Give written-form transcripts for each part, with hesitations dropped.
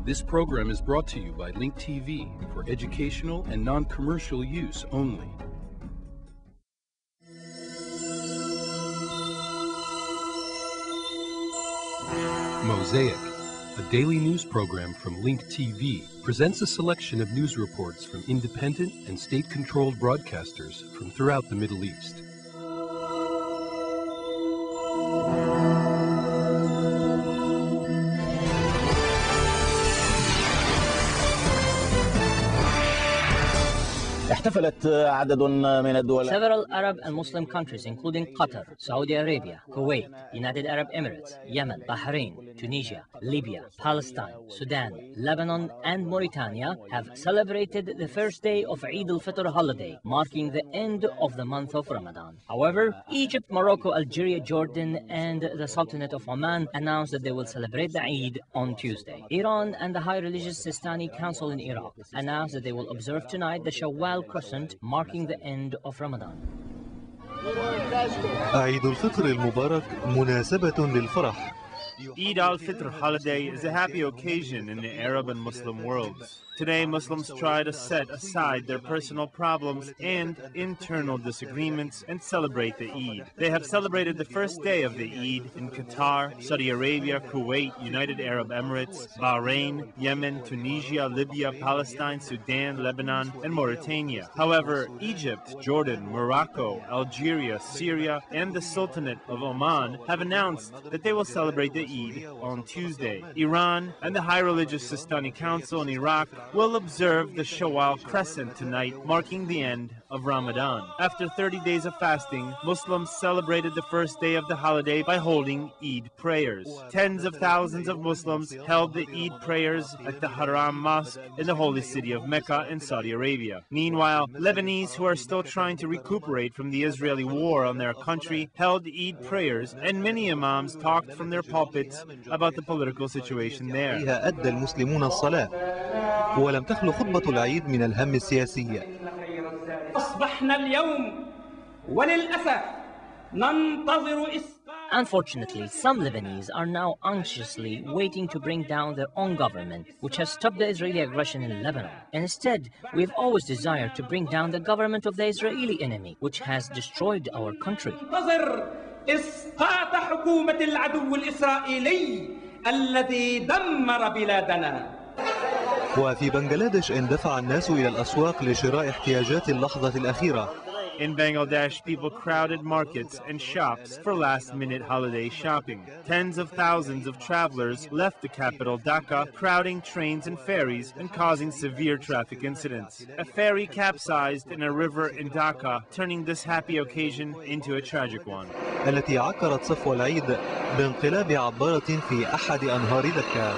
This program is brought to you by Link TV for educational and non-commercial use only. Mosaic, a daily news program from Link TV, presents a selection of news reports from independent and state-controlled broadcasters from throughout the Middle East. Several Arab and Muslim countries, including Qatar, Saudi Arabia, Kuwait, United Arab Emirates, Yemen, Bahrain, Tunisia, Libya, Palestine, Sudan, Lebanon, and Mauritania, have celebrated the first day of Eid al-Fitr holiday, marking the end of the month of Ramadan. However, Egypt, Morocco, Algeria, Jordan, and the Sultanate of Oman announced that they will celebrate the Eid on Tuesday. Iran and the High Religious Sistani Council in Iraq announced that they will observe tonight the Shawwal Crescent, marking the end of Ramadan. عيد الفطر المبارك مناسبة للفرح. Eid al-Fitr holiday is a happy occasion in the Arab and Muslim worlds. Today, Muslims try to set aside their personal problems and internal disagreements and celebrate the Eid. They have celebrated the first day of the Eid in Qatar, Saudi Arabia, Kuwait, United Arab Emirates, Bahrain, Yemen, Tunisia, Libya, Palestine, Sudan, Lebanon, and Mauritania. However, Egypt, Jordan, Morocco, Algeria, Syria, and the Sultanate of Oman have announced that they will celebrate the Eid on Tuesday. Iran and the High Religious Sistani Council in Iraq will observe the Shawwal Crescent tonight, marking the end of Ramadan. After 30 days of fasting, Muslims celebrated the first day of the holiday by holding Eid prayers. Tens of thousands of Muslims held the Eid prayers at the Haram Mosque in the holy city of Mecca in Saudi Arabia. Meanwhile, Lebanese who are still trying to recuperate from the Israeli war on their country held Eid prayers, and many imams talked from their pulpits about the political situation there. أدى المسلمون الصلاة ولم تخلو خطبة العيد من الهم السياسي. أصبحنا اليوم وللأسف ننتظر. Unfortunately, some Lebanese are now anxiously waiting to bring down their own government, which has stopped the Israeli aggression in Lebanon. Instead, we've always desired to bring down the government of the Israeli enemy, which has destroyed our country. إسقاط حكومة العدو الإسرائيلي الذي دمر بلادنا. وفي بنغلاديش اندفع الناس إلى الأسواق لشراء احتياجات اللحظة الأخيرة. In Bangladesh, people crowded markets and shops for last-minute holiday shopping. Tens of thousands of travelers left the capital Dhaka, crowding trains and ferries and causing severe traffic incidents. A ferry capsized in a river in Dhaka, turning this happy occasion into a tragic one. التي عكرت صفو العيد بانقلاب عبارة في أحد أنهار دكا.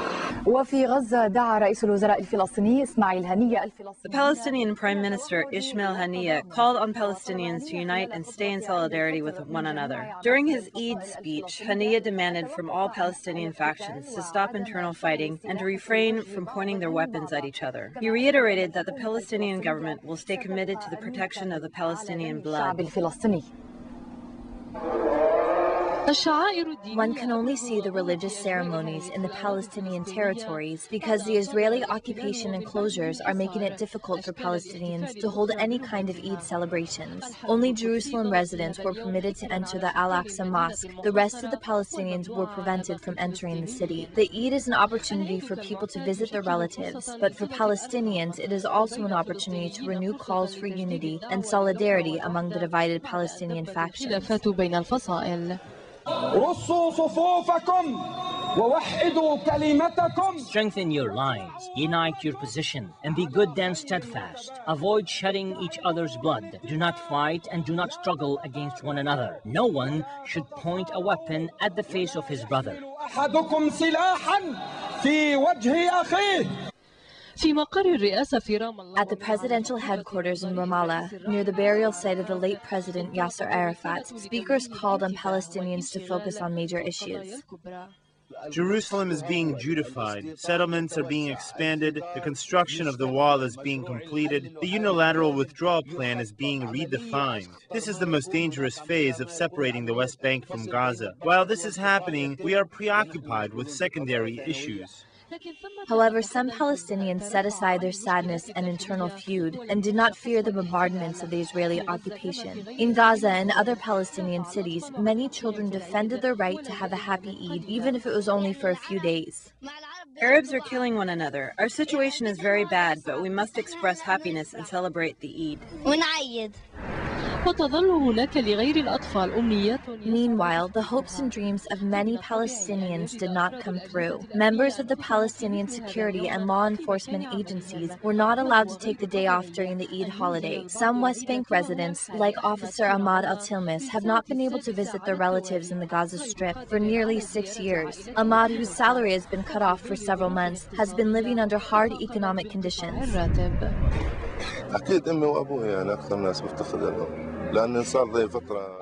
وفي غزة دعا رئيس الوزراء الفلسطيني إسماعيل هنية The Palestinian Prime Minister Ismail Haniyeh called on Palestinians to unite and stay in solidarity with one another. During his Eid speech, Haniyeh demanded from all Palestinian factions to stop internal fighting and to refrain from pointing their weapons at each other. He reiterated that the Palestinian government will stay committed to the protection of the Palestinian blood. One can only see the religious ceremonies in the Palestinian territories because the Israeli occupation and closures are making it difficult for Palestinians to hold any kind of Eid celebrations. Only Jerusalem residents were permitted to enter the Al-Aqsa Mosque. The rest of the Palestinians were prevented from entering the city. The Eid is an opportunity for people to visit their relatives, but for Palestinians, it is also an opportunity to renew calls for unity and solidarity among the divided Palestinian factions. Strengthen your lines, unite your position, and be good and steadfast. Avoid shedding each other's blood. Do not fight and do not struggle against one another. No one should point a weapon at the face of his brother. At the presidential headquarters in Ramallah, near the burial site of the late President Yasser Arafat, speakers called on Palestinians to focus on major issues. Jerusalem is being Judified, settlements are being expanded, the construction of the wall is being completed, the unilateral withdrawal plan is being redefined. This is the most dangerous phase of separating the West Bank from Gaza. While this is happening, we are preoccupied with secondary issues. However, some Palestinians set aside their sadness and internal feud and did not fear the bombardments of the Israeli occupation. In Gaza and other Palestinian cities, many children defended their right to have a happy Eid, even if it was only for a few days. Arabs are killing one another. Our situation is very bad, but we must express happiness and celebrate the Eid. Meanwhile, the hopes and dreams of many Palestinians did not come through. Members of the Palestinian security and law enforcement agencies were not allowed to take the day off during the Eid holiday. Some West Bank residents, like Officer Ahmad Al-Tilmis, have not been able to visit their relatives in the Gaza Strip for nearly 6 years. Ahmad, whose salary has been cut off for several months, has been living under hard economic conditions.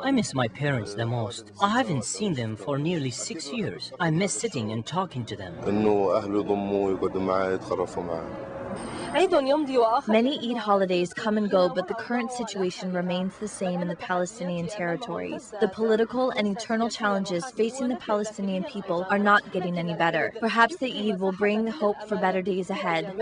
I miss my parents the most. I haven't seen them for nearly 6 years. I miss sitting and talking to them. Many Eid holidays come and go, but the current situation remains the same in the Palestinian territories. The political and eternal challenges facing the Palestinian people are not getting any better. Perhaps the Eid will bring hope for better days ahead.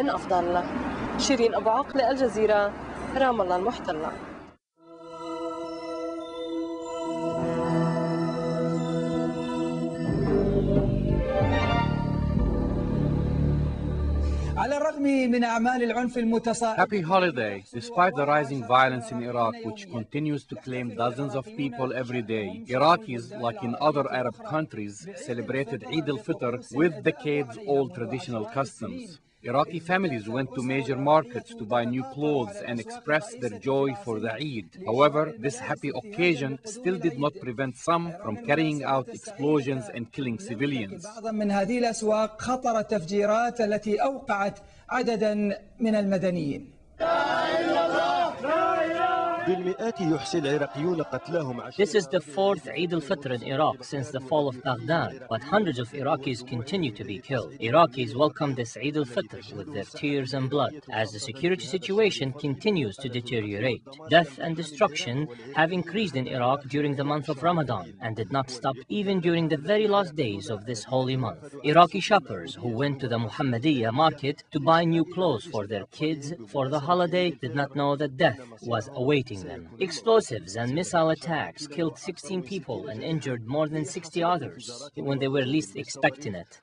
Happy holiday. Despite the rising violence in Iraq, which continues to claim dozens of people every day, Iraqis, like in other Arab countries, celebrated Eid al-Fitr with decades-old traditional customs. Iraqi families went to major markets to buy new clothes and express their joy for the Eid. However, this happy occasion still did not prevent some from carrying out explosions and killing civilians. This is the fourth Eid al-Fitr in Iraq since the fall of Baghdad, but hundreds of Iraqis continue to be killed. Iraqis welcome this Eid al-Fitr with their tears and blood as the security situation continues to deteriorate. Death and destruction have increased in Iraq during the month of Ramadan and did not stop even during the very last days of this holy month. Iraqi shoppers who went to the Muhammadiyah market to buy new clothes for their kids for the holiday did not know that death was awaiting them. Explosives and missile attacks killed 16 people and injured more than 60 others when they were least expecting it.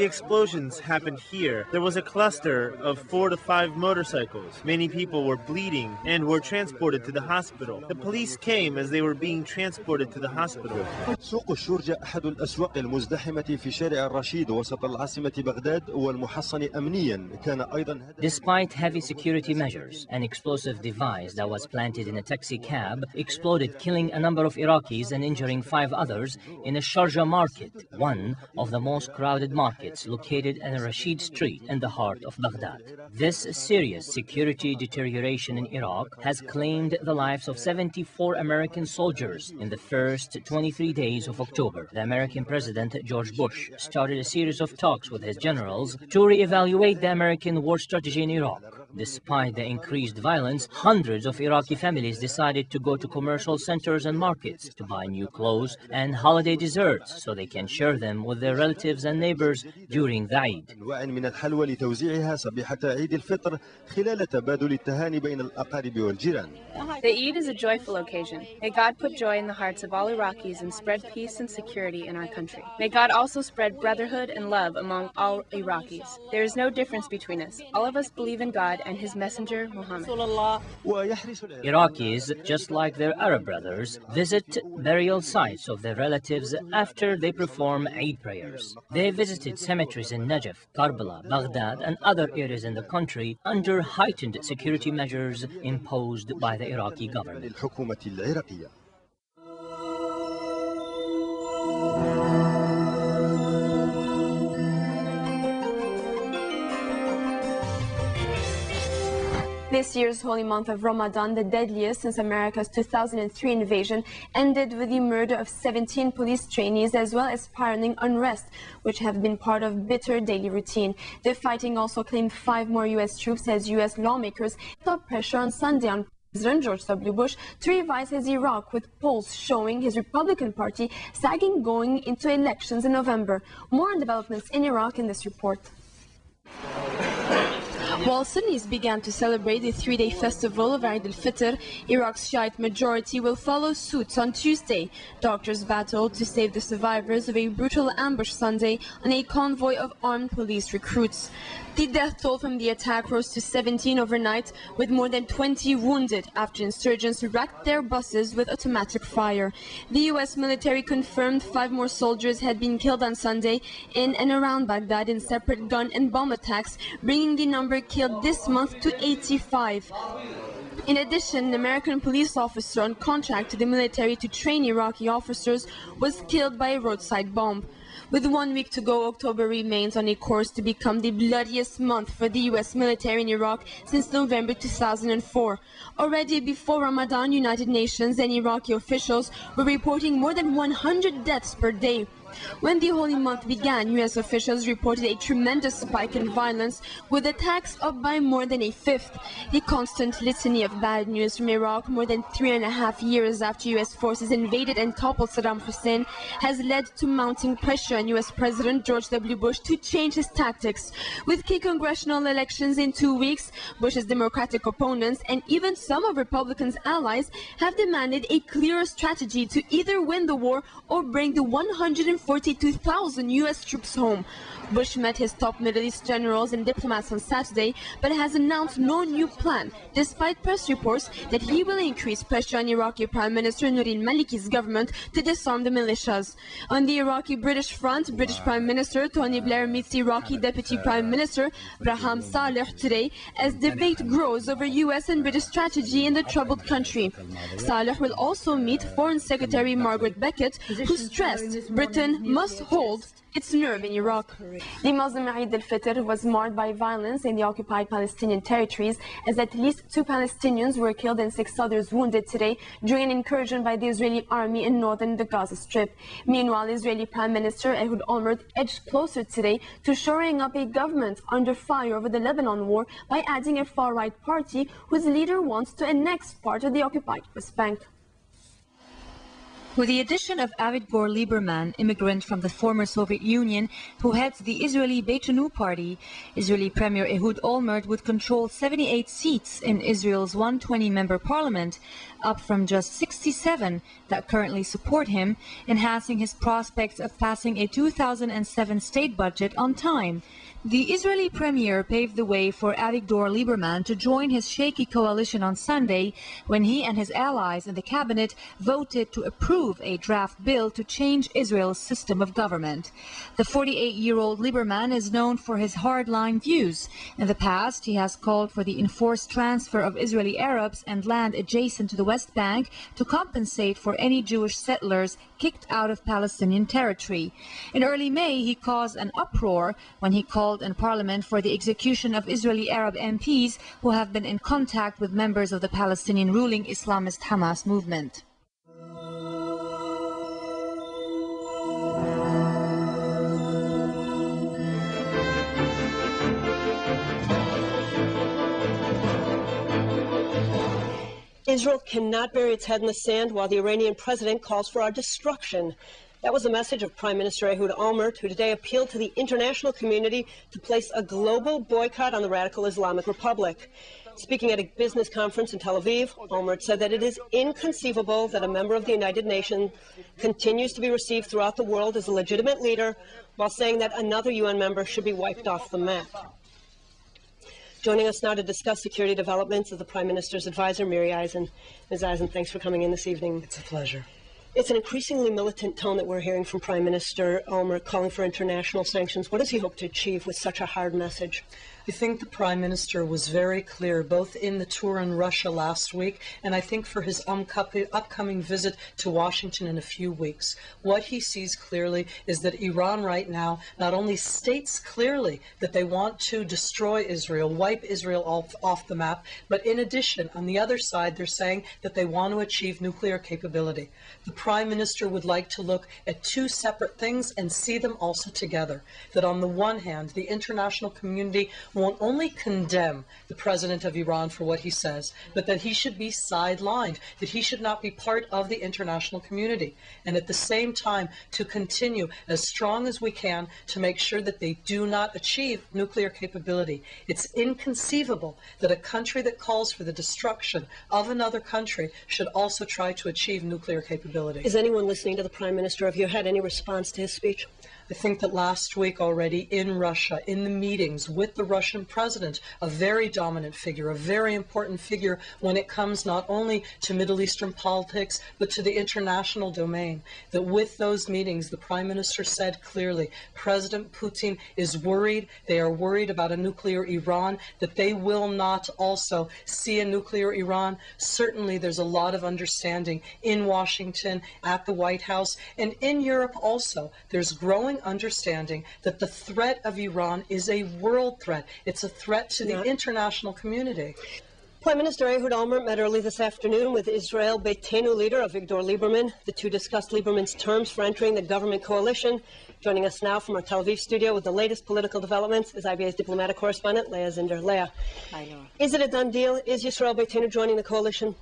The explosions happened here. There was a cluster of 4 to 5 motorcycles. Many people were bleeding and were transported to the hospital. The police came as they were being transported to the hospital. سوق الشرجة أحد الأسواق المزدحمة في شارع الرشيد وسط العاصمة بغداد والمحصن أمنيا كان أيضا. Despite heavy security measures, an explosive device that was planted in a taxi cab exploded, killing a number of Iraqis and injuring 5 others in a Sharjah market, one of the most crowded markets located in Rashid Street in the heart of Baghdad. This serious security deterioration in Iraq has claimed the lives of 74 American soldiers in the first 23 days of October. The American President George Bush started a series of talks with his generals to re-evaluate the American war strategy in Iraq. Despite the increased violence, hundreds of Iraqi families decided to go to commercial centers and markets to buy new clothes and holiday desserts so they can share them with their relatives and neighbors during the Eid. The Eid is a joyful occasion. May God put joy in the hearts of all Iraqis and spread peace and security in our country. May God also spread brotherhood and love among all Iraqis. There is no difference between us. All of us believe in God and His Messenger, Muhammad. Iraqis, just like their Arab brothers, visit burial sites of their relatives after they perform Eid prayers. They visited cemeteries in Najaf, Karbala, Baghdad, and other areas in the country under heightened security measures imposed by the Iraqi government. This year's holy month of Ramadan, the deadliest since America's 2003 invasion, ended with the murder of 17 police trainees as well as spiraling unrest, which have been part of bitter daily routine. The fighting also claimed 5 more U.S. troops as U.S. lawmakers put pressure on Sunday on President George W. Bush to revise his Iraq, with polls showing his Republican Party sagging going into elections in November. More on developments in Iraq in this report. While Sunnis began to celebrate the three-day festival of Eid al-Fitr, Iraq's Shiite majority will follow suit on Tuesday. Doctors battled to save the survivors of a brutal ambush Sunday on a convoy of armed police recruits. The death toll from the attack rose to 17 overnight, with more than 20 wounded after insurgents wrecked their buses with automatic fire. The U.S. military confirmed 5 more soldiers had been killed on Sunday in and around Baghdad in separate gun and bomb attacks, bringing the number killed this month to 85. In addition, an American police officer on contract to the military to train Iraqi officers was killed by a roadside bomb. With 1 week to go, October remains on a course to become the bloodiest month for the U.S. military in Iraq since November 2004. Already before Ramadan, United Nations and Iraqi officials were reporting more than 100 deaths per day. When the holy month began, U.S. officials reported a tremendous spike in violence, with attacks up by more than a fifth. The constant litany of bad news from Iraq, more than 3.5 years after U.S. forces invaded and toppled Saddam Hussein, has led to mounting pressure on U.S. President George W. Bush to change his tactics. With key congressional elections in 2 weeks, Bush's Democratic opponents and even some of Republicans' allies have demanded a clearer strategy to either win the war or bring the 142,000 U.S. troops home. Bush met his top Middle East generals and diplomats on Saturday, but has announced no new plan, despite press reports that he will increase pressure on Iraqi Prime Minister Nouri al-Maliki's government to disarm the militias. On the Iraqi-British front, British Prime Minister Tony Blair meets Iraqi Deputy Prime Minister Braham Saleh today as debate grows over U.S. and British strategy in the troubled country. Saleh will also meet Foreign Secretary Margaret Beckett, who stressed Britain must hold its nerve in Iraq. The Muslim Eid al-Fitr was marred by violence in the occupied Palestinian territories, as at least 2 Palestinians were killed and 6 others wounded today during an incursion by the Israeli army in northern the Gaza Strip. Meanwhile, Israeli Prime Minister Ehud Olmert edged closer today to shoring up a government under fire over the Lebanon war by adding a far-right party whose leader wants to annex part of the occupied West Bank. With the addition of Avigdor Lieberman, immigrant from the former Soviet Union, who heads the Israeli Beitenu party, Israeli Premier Ehud Olmert would control 78 seats in Israel's 120-member parliament, up from just 67 that currently support him, enhancing his prospects of passing a 2007 state budget on time. The Israeli premier paved the way for Avigdor Lieberman to join his shaky coalition on Sunday when he and his allies in the cabinet voted to approve a draft bill to change Israel's system of government. The 48-year-old Lieberman is known for his hardline views. In the past, he has called for the enforced transfer of Israeli Arabs and land adjacent to the West Bank to compensate for any Jewish settlers kicked out of Palestinian territory. In early May, he caused an uproar when he called in Parliament for the execution of Israeli Arab MPs who have been in contact with members of the Palestinian ruling Islamist Hamas movement. Israel cannot bury its head in the sand while the Iranian president calls for our destruction. That was the message of Prime Minister Ehud Olmert, who today appealed to the international community to place a global boycott on the radical Islamic Republic. Speaking at a business conference in Tel Aviv, Olmert said that it is inconceivable that a member of the United Nations continues to be received throughout the world as a legitimate leader, while saying that another UN member should be wiped off the map. Joining us now to discuss security developments is the Prime Minister's advisor, Mires Eisen. Ms. Eisen, thanks for coming in this evening. It's a pleasure. It's an increasingly militant tone that we're hearing from Prime Minister Olmert calling for international sanctions. What does he hope to achieve with such a hard message? I think the Prime Minister was very clear, both in the tour in Russia last week, and I think for his upcoming visit to Washington in a few weeks. What he sees clearly is that Iran right now not only states clearly that they want to destroy Israel, wipe Israel off the map, but in addition, on the other side, they're saying that they want to achieve nuclear capability. The Prime Minister would like to look at 2 separate things and see them also together. That on the one hand, the international community won't only condemn the president of Iran for what he says, but that he should be sidelined, that he should not be part of the international community, and at the same time to continue as strong as we can to make sure that they do not achieve nuclear capability. It's inconceivable that a country that calls for the destruction of another country should also try to achieve nuclear capability. Is anyone listening to the Prime Minister? Have you had any response to his speech? I think that last week already in Russia, in the meetings with the Russian president, a very dominant figure, a very important figure when it comes not only to Middle Eastern politics, but to the international domain, that with those meetings, the Prime Minister said clearly, President Putin is worried, they are worried about a nuclear Iran, that they will not also see a nuclear Iran. Certainly there's a lot of understanding in Washington, at the White House, and in Europe also. There's growing understanding that the threat of Iran is a world threat. It's a threat to the international community. Prime Minister Ehud Olmert met early this afternoon with Israel Beitenu leader Avigdor Lieberman. The two discussed Lieberman's terms for entering the government coalition. Joining us now from our Tel Aviv studio with the latest political developments is IBA's diplomatic correspondent, Leah Zinder. Leah, hi, Laura. Is it a done deal? Is Israel Beitenu joining the coalition?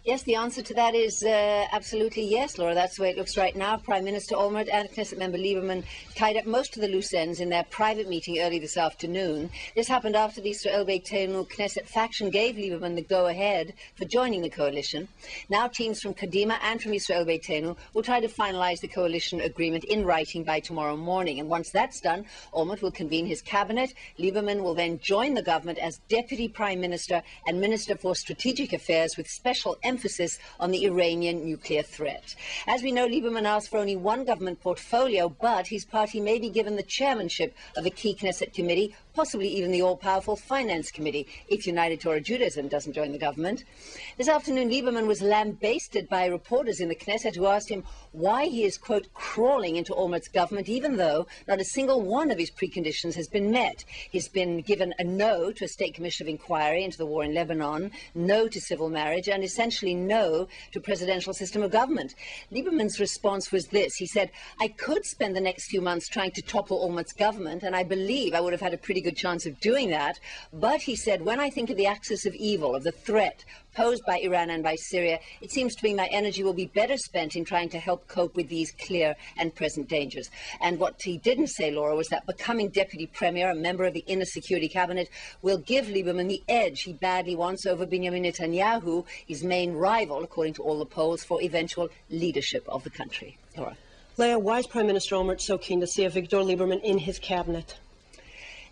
Yes, the answer to that is absolutely yes, Laura. That's the way it looks right now. Prime Minister Olmert and Knesset member Lieberman tied up most of the loose ends in their private meeting early this afternoon. This happened after the Israel Beitenu Knesset faction gave Lieberman the go-ahead for joining the coalition. Now teams from Kadima and from Israel Beitenu will try to finalize the coalition agreement in writing by tomorrow morning. And once that's done, Olmert will convene his cabinet. Lieberman will then join the government as Deputy Prime Minister and Minister for Strategic Affairs with special emphasis on the Iranian nuclear threat. As we know, Lieberman asked for only one government portfolio, but his party may be given the chairmanship of a key Knesset committee, possibly even the all-powerful Finance Committee, if United Torah Judaism doesn't join the government. This afternoon, Lieberman was lambasted by reporters in the Knesset who asked him why he is, quote, crawling into Olmert's government, even though not a single one of his preconditions has been met. He's been given a no to a state commission of inquiry into the war in Lebanon, no to civil marriage, and essentially no to presidential system of government. Lieberman's response was this. He said, I could spend the next few months trying to topple Olmert's government, and I believe I would have had a pretty good chance of doing that. But he said, when I think of the axis of evil, of the threat posed by Iran and by Syria, it seems to me my energy will be better spent in trying to help cope with these clear and present dangers. And what he didn't say, Laura, was that becoming Deputy Premier, a member of the Inner Security Cabinet, will give Lieberman the edge he badly wants over Benjamin Netanyahu, his main rival, according to all the polls, for eventual leadership of the country. Laura. Leah, why is Prime Minister Olmert so keen to see Avigdor Lieberman in his cabinet?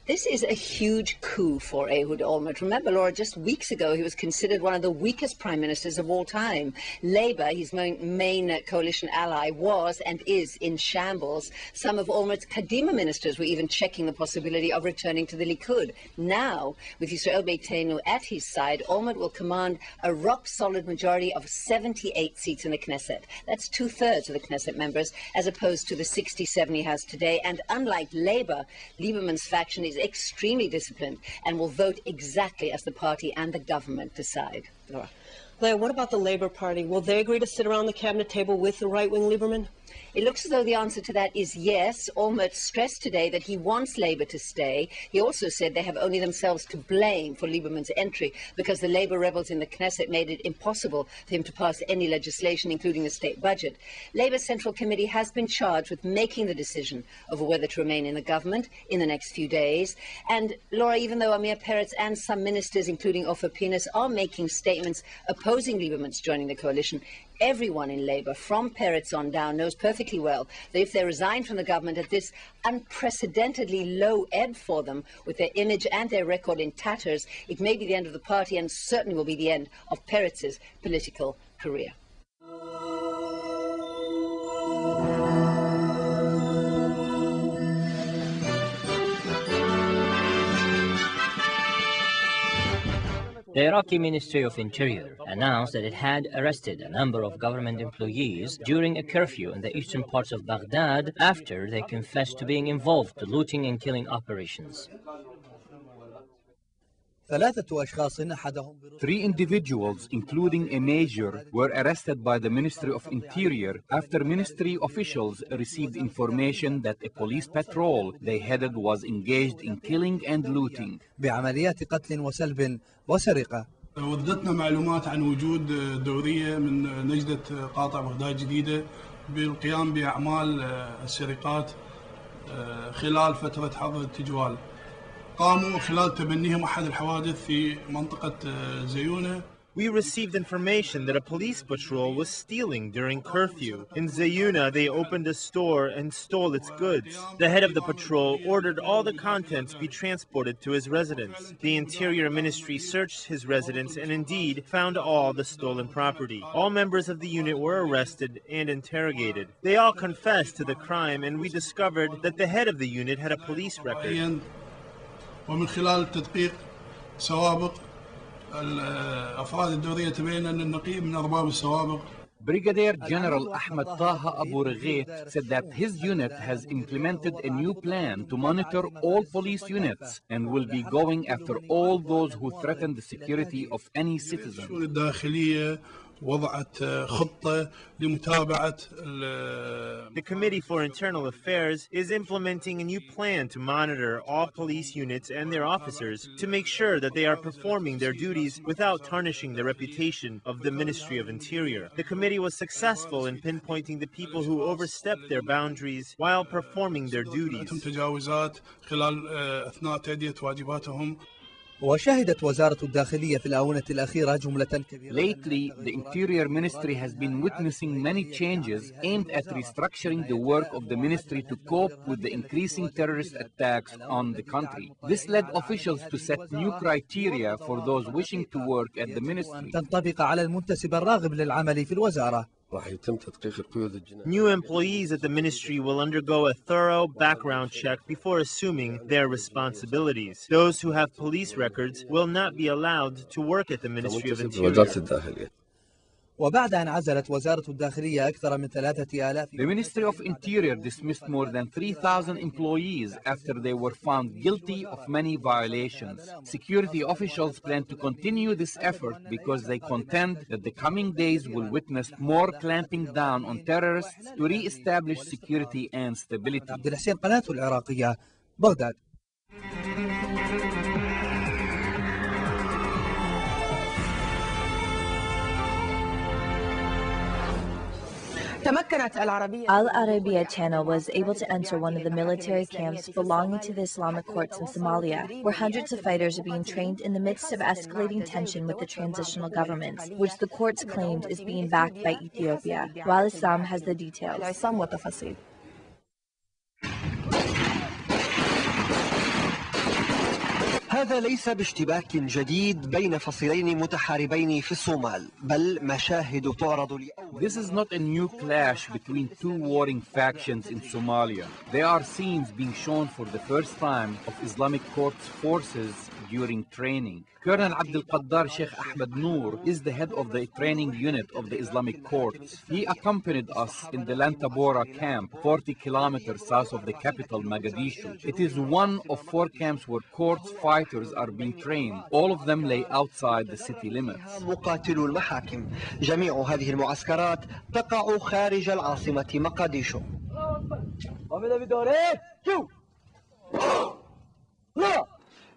This is a huge coup for Ehud Olmert. Remember, Laura, just weeks ago he was considered one of the weakest prime ministers of all time. Labour, his main coalition ally, was and is in shambles. Some of Olmert's Kadima ministers were even checking the possibility of returning to the Likud. Now, with Israel Beitenu at his side, Olmert will command a rock-solid majority of 78 seats in the Knesset. That's two-thirds of the Knesset members, as opposed to the 67 he has today. And unlike Labour, Lieberman's faction is extremely disciplined and will vote exactly as the party and the government decide. Laura. Leah, what about the Labour Party? Will they agree to sit around the cabinet table with the right-wing Lieberman? It looks as though the answer to that is yes. Olmert stressed today that he wants Labour to stay. He also said they have only themselves to blame for Lieberman's entry because the Labour rebels in the Knesset made it impossible for him to pass any legislation, including the state budget. Labour's Central Committee has been charged with making the decision over whether to remain in the government in the next few days. And, Laura, even though Amir Peretz and some ministers, including Ofer Pinus, are making statements opposing Lieberman's joining the coalition, everyone in Labour, from Peretz on down, knows perfectly well that if they resign from the government at this unprecedentedly low ebb for them, with their image and their record in tatters, it may be the end of the party and certainly will be the end of Peretz's political career. The Iraqi Ministry of Interior announced that it had arrested a number of government employees during a curfew in the eastern parts of Baghdad after they confessed to being involved in looting and killing operations. 3 individuals, including a major, were arrested by the Ministry of Interior after ministry officials received information that a police patrol they headed was engaged in killing and looting. وردتنا معلومات عن وجود دورية من نجدة قاطع بغداد جديدة بالقيام بأعمال السرقات خلال فترة حظر التجوال. قاموا خلال تبنيهم أحد الحوادث في منطقة زيونة. We received information that a police patrol was stealing during curfew. In Zayuna, they opened a store and stole its goods. The head of the patrol ordered all the contents be transported to his residence. The Interior Ministry searched his residence and indeed found all the stolen property. All members of the unit were arrested and interrogated. They all confessed to the crime, and we discovered that the head of the unit had a police record. ومن خلال تدقيق سوابق الأفراد الدورية تبين أن النقيب من أرباب السوابق. Brigadier General Ahmed Taha Abu Raghait said that his unit has implemented a new plan to monitor all police units and will be going after all those who threaten the security of any citizen. The Committee for Internal Affairs is implementing a new plan to monitor all police units and their officers to make sure that they are performing their duties without tarnishing the reputation of the Ministry of Interior. The committee was successful in pinpointing the people who overstepped their boundaries while performing their duties. وشهدت وزارة الداخلية في الآونة الأخيرة جملة كبيرة. Lately, the Interior Ministry has been witnessing many changes aimed at restructuring the work of the ministry to cope with the increasing terrorist attacks on the country. This led officials to set new criteria for those wishing to work at the ministry. تنطبق على المنتسب الراغب للعمل في الوزارة. New employees at the ministry will undergo a thorough background check before assuming their responsibilities. Those who have police records will not be allowed to work at the Ministry of Interior. وبعد أن عزلت وزارة الداخلية أكثر من 3000. The Ministry of Interior dismissed more than 3,000 employees after they were found guilty of many violations. Security officials plan to continue this effort because they contend that the coming days will witness more clamping down on terrorists to re-establish security and stability. عبد الحسين قناة العراقية بغداد. Al Arabiya channel was able to enter one of the military camps belonging to the Islamic courts in Somalia, where hundreds of fighters are being trained in the midst of escalating tension with the transitional government, which the courts claimed is being backed by Ethiopia. While Islam has the details. هذا ليس باشتباك جديد بين فصيلين متحاربين في الصومال، بل مشاهد تعرض This is not a new clash between two warring factions in Somalia. They are scenes being shown for the first time of Islamic courts forces during training. Colonel Abdel Qaddar Sheikh Ahmed Noor is the head of the training unit of the Islamic courts. He accompanied us in the Lantabora camp, 40 kilometers south of the capital Mogadishu. It is one of 4 camps where courts fighters are being trained. All of them lay outside the city limits. مقاتلو المحاكم. جميع هذه المعسكرات تقع خارج العاصمة مقديشو.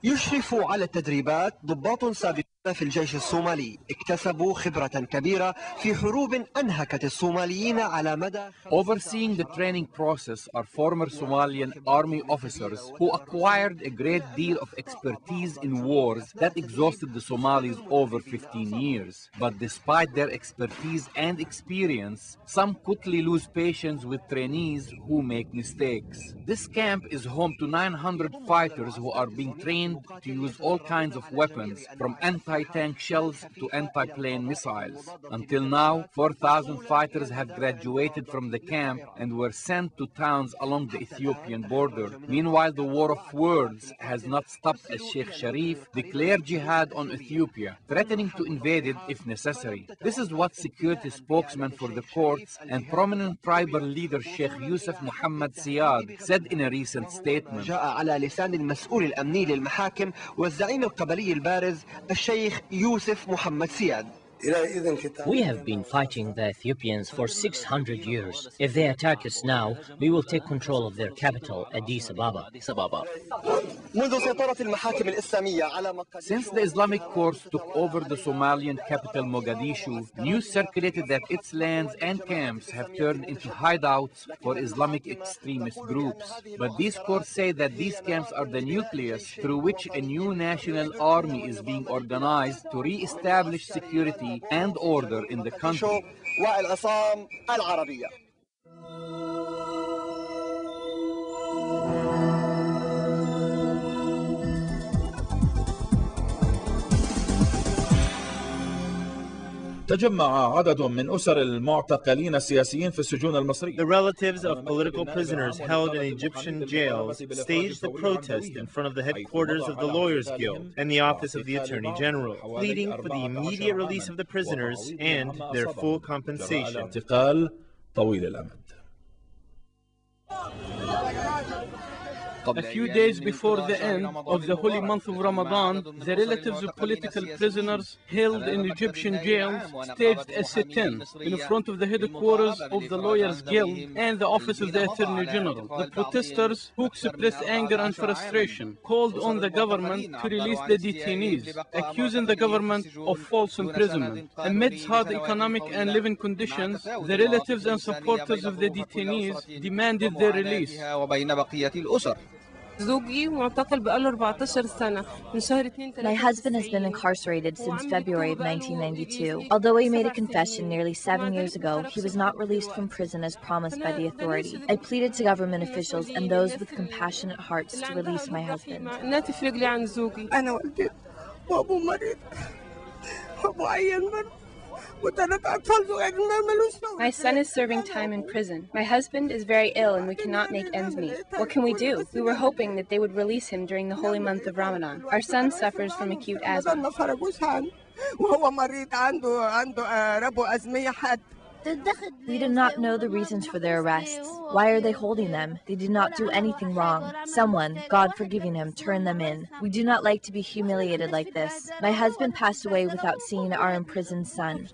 يشرف على التدريبات ضباط سابقون في الجيش الصومالي اكتسبوا خبرة كبيرة في حروب أنهكت الصوماليين على مدى. Overseeing the training process are former Somalian army officers who acquired a great deal of expertise in wars that exhausted the Somalis over 15 years. But despite their expertise and experience, some quickly lose patience with trainees who make mistakes. This camp is home to 900 fighters who are being trained to use all kinds of weapons, from anti anti-tank shells to anti-plane missiles. Until now, 4,000 fighters have graduated from the camp and were sent to towns along the Ethiopian border. Meanwhile, the war of words has not stopped as Sheikh Sharif declared jihad on Ethiopia, threatening to invade it if necessary. This is what security spokesman for the courts and prominent tribal leader Sheikh Yusuf Muhammad Siad said in a recent statement. جاء على لسان المسؤول الأمني للمحاكم والزعيم القبلي البارز الشيخ يوسف محمد سياد. We have been fighting the Ethiopians for 600 years. If they attack us now, we will take control of their capital, Addis Ababa. Since the Islamic courts took over the Somalian capital Mogadishu, news circulated that its lands and camps have turned into hideouts for Islamic extremist groups. But these courts say that these camps are the nucleus through which a new national army is being organized to re-establish security and order in the country. تجمع عدد من أسر المعتقلين السياسيين في السجون المصرية. The relatives of political prisoners held in Egyptian jails staged a protest in front of the headquarters of the Lawyers Guild and the Office of the Attorney General, pleading for the immediate release of the prisoners and their full compensation. انتقال طويل الأمد. A few days before the end of the holy month of Ramadan, the relatives of political prisoners held in Egyptian jails staged a sit-in in front of the headquarters of the Lawyers Guild and the Office of the Attorney General. The protesters, who expressed anger and frustration, called on the government to release the detainees, accusing the government of false imprisonment. Amidst hard economic and living conditions, the relatives and supporters of the detainees demanded their release. My husband has been incarcerated since February of 1992. Although he made a confession nearly 7 years ago, he was not released from prison as promised by the authority. I pleaded to government officials and those with compassionate hearts to release my husband. My son is serving time in prison. My husband is very ill and we cannot make ends meet. What can we do? We were hoping that they would release him during the holy month of Ramadan. Our son suffers from acute asthma. We do not know the reasons for their arrests. Why are they holding them? They did not do anything wrong. Someone, God forgiving him, turned them in. We do not like to be humiliated like this. My husband passed away without seeing our imprisoned son.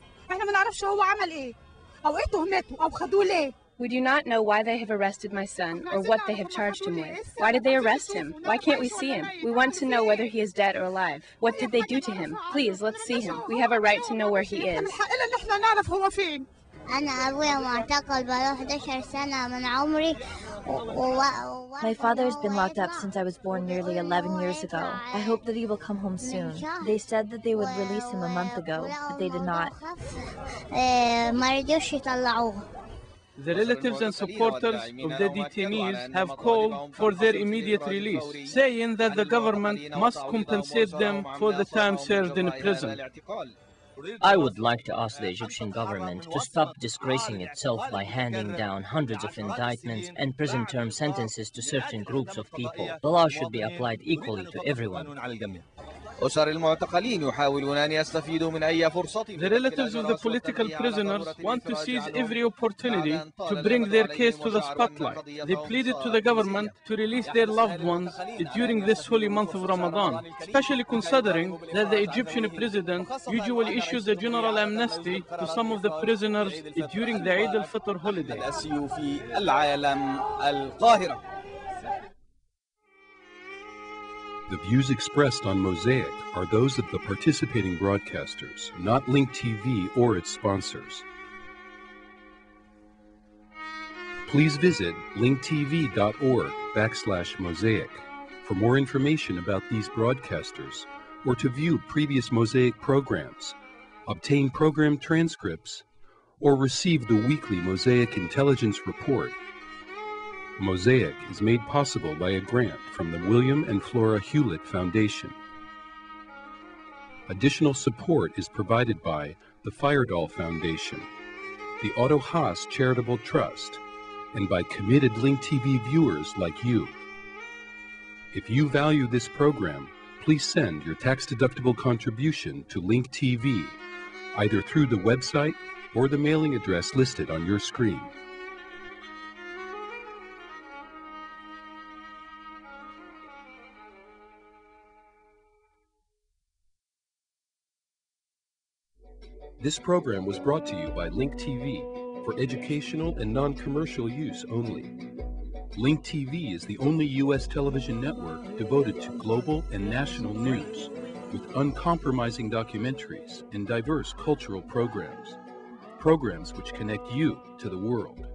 We do not know why they have arrested my son or what they have charged him with. Why did they arrest him? Why can't we see him? We want to know whether he is dead or alive. What did they do to him? Please, let's see him. We have a right to know where he is. My father has been locked up since I was born nearly 11 years ago. I hope that he will come home soon. They said that they would release him a month ago, but they did not. The relatives and supporters of the detainees have called for their immediate release, saying that the government must compensate them for the time served in prison. I would like to ask the Egyptian government to stop disgracing itself by handing down hundreds of indictments and prison term sentences to certain groups of people. The law should be applied equally to everyone. The relatives of the political prisoners want to seize every opportunity to bring their case to the spotlight. They pleaded to the government to release their loved ones during this holy month of Ramadan, especially considering that the Egyptian president usually issues a general amnesty to some of the prisoners during the Eid al-Fitr holiday. The views expressed on Mosaic are those of the participating broadcasters, not Link TV or its sponsors. Please visit linktv.org/Mosaic for more information about these broadcasters or to view previous Mosaic programs, obtain program transcripts, or receive the weekly Mosaic Intelligence Report. Mosaic is made possible by a grant from the William and Flora Hewlett Foundation. Additional support is provided by the Firedoll Foundation, the Otto Haas Charitable Trust, and by committed Link TV viewers like you. If you value this program, please send your tax-deductible contribution to Link TV, either through the website or the mailing address listed on your screen. This program was brought to you by Link TV for educational and non-commercial use only. Link TV is the only U.S. television network devoted to global and national news, with uncompromising documentaries and diverse cultural programs which connect you to the world.